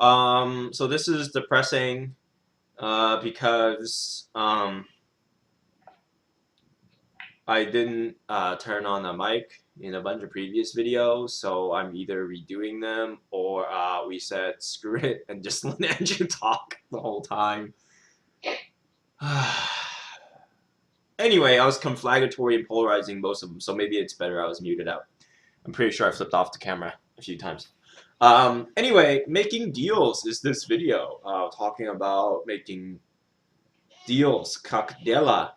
So this is depressing because I didn't turn on the mic in a bunch of previous videos, so I'm either redoing them or we said screw it and just let Andrew talk the whole time. Anyway, I was conflagratory and polarizing most of them, so maybe it's better I was muted out. I'm pretty sure I flipped off the camera a few times. Anyway, making deals is this video talking about making deals, kakdela.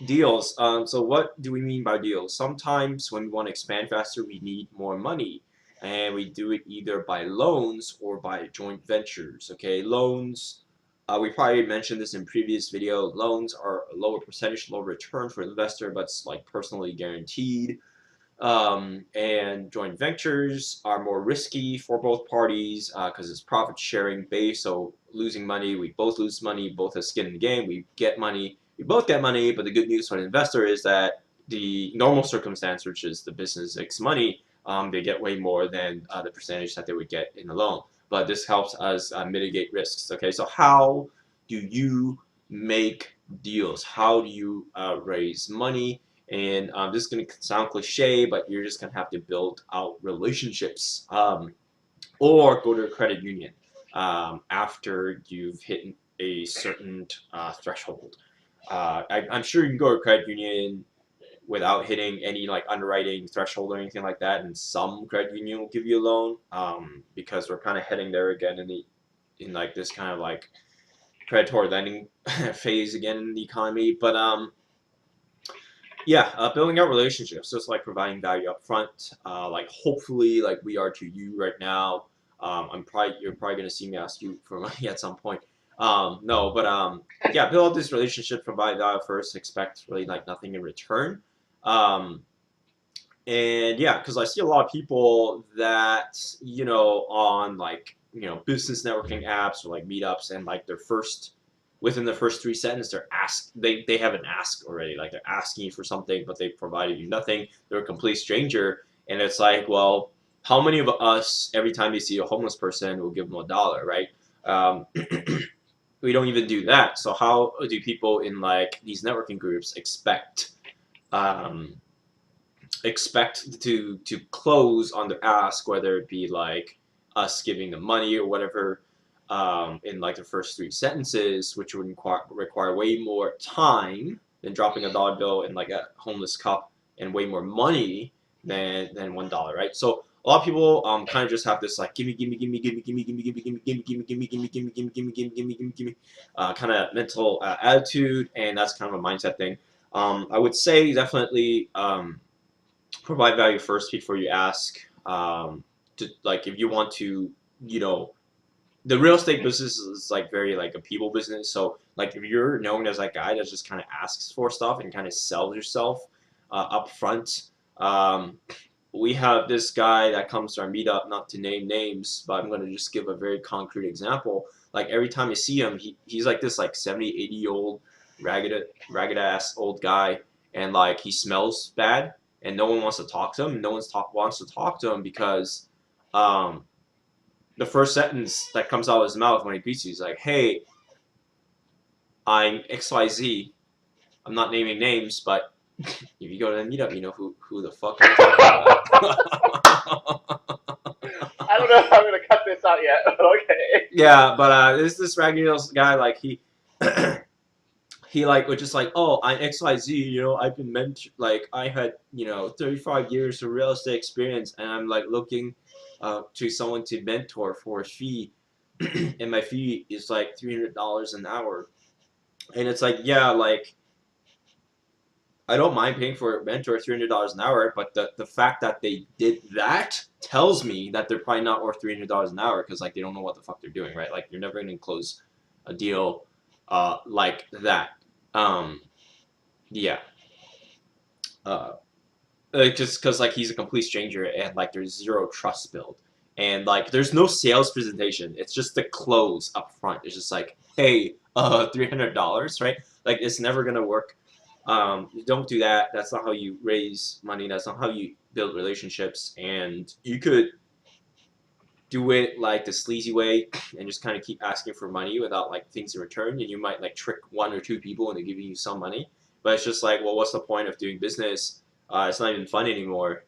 Deals. So what do we mean by deals? Sometimes when we want to expand faster, we need more money, and we do it either by loans or by joint ventures. Okay, loans. We probably mentioned this in previous video. Loans are a lower percentage, lower return for investor, but it's like personally guaranteed. And joint ventures are more risky for both parties because it's profit sharing based. So losing money, we both lose money, both have skin in the game. We get money, we both get money. But the good news for an investor is that the normal circumstance, which is the business makes money, they get way more than the percentage that they would get in a loan. But this helps us mitigate risks. Okay, so how do you make deals? How do you raise money? And this is going to sound cliche, but you're just going to have to build out relationships or go to a credit union after you've hit a certain threshold. I'm sure you can go to a credit union without hitting any like underwriting threshold or anything like that, and some credit union will give you a loan because we're kind of heading there again in like this kind of like predatory lending phase again in the economy. But yeah, building out relationships, just like providing value up front, like hopefully like we are to you right now. You're probably gonna see me ask you for money at some point. No, but yeah, build out this relationship, provide value first, expect really like nothing in return. Um, and yeah, because I see a lot of people that on like business networking apps or like meetups, and like within the first 3 sentences they have an ask already, like they're asking you for something but they provided you nothing, they're a complete stranger, and it's like, well, how many of us every time you see a homeless person will give them $1, right? um, we don't even do that, so how do people in like these networking groups um, expect to close on their ask, whether it be like us giving them money or whatever, in like the first 3 sentences, which would require way more time than dropping a dollar bill in like a homeless cup, and way more money than $1, right? So a lot of people kind of just have this like gimme gimme gimme gimme gimme gimme gimme gimme gimme gimme gimme gimme gimme gimme gimme gimme gimme gimme gimme kind of mental attitude, and that's kind of a mindset thing. I would say definitely provide value first before you ask. Like if you want to, you know, the real estate business is like very like a people business. So like if you're known as that guy that just kind of asks for stuff and kind of sells yourself up front. We have this guy that comes to our meetup, not to name names, but I'm going to just give a very concrete example. Like every time you see him, he's like this like 70, 80-year-old ragged ass old guy, and like he smells bad, and no one wants to talk to him. No wants to talk to him because um, the first sentence that comes out of his mouth when he greets you is like, "Hey, I'm XYZ. I'm not naming names, but if you go to the meetup, you know who the fuck I'm talking about." I don't know if I'm gonna cut this out yet. Okay. Yeah, but this raggedy old guy, like he like was just like, oh, I'm XYZ, I've been like I had 35 years of real estate experience, and I'm like looking to someone to mentor for a fee, and my fee is like $300 an hour, and it's like, yeah, like I don't mind paying for a mentor $300 an hour, but the fact that they did that tells me that they're probably not worth $300 an hour, because like they don't know what the fuck they're doing, right? Like you're never gonna close a deal like that. Um, yeah, uh, just because like he's a complete stranger, and like there's zero trust built, and like there's no sales presentation. It's just the close up front. It's just like, hey, $300, right? Like it's never gonna work. You don't do that. That's not how you raise money. That's not how you build relationships. And you could do it like the sleazy way and just kind of keep asking for money without like things in return, and you might like trick one or two people into giving you some money. But it's just like, well, what's the point of doing business? It's not even fun anymore.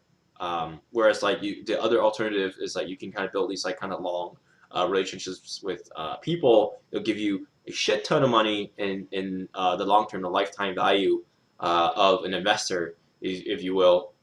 Whereas like the other alternative is like you can kind of build these like kind of long relationships with people. They'll give you a shit ton of money in the long term, the lifetime value of an investor, if you will.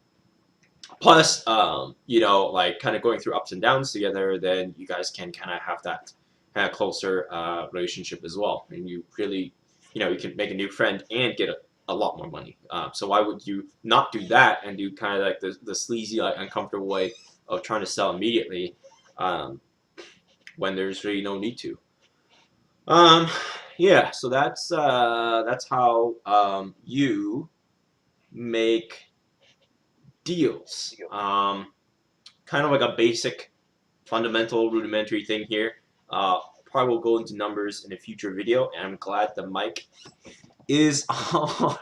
Plus, like kind of going through ups and downs together, then you guys can kind of have that kind of closer relationship as well. And you really, you can make a new friend and get a lot more money. So why would you not do that and do kind of like the sleazy, like uncomfortable way of trying to sell immediately um, when there's really no need to? Um, yeah, so that's how you make deals. Kind of like a basic, fundamental, rudimentary thing here. Probably will go into numbers in a future video, and I'm glad the mic is on.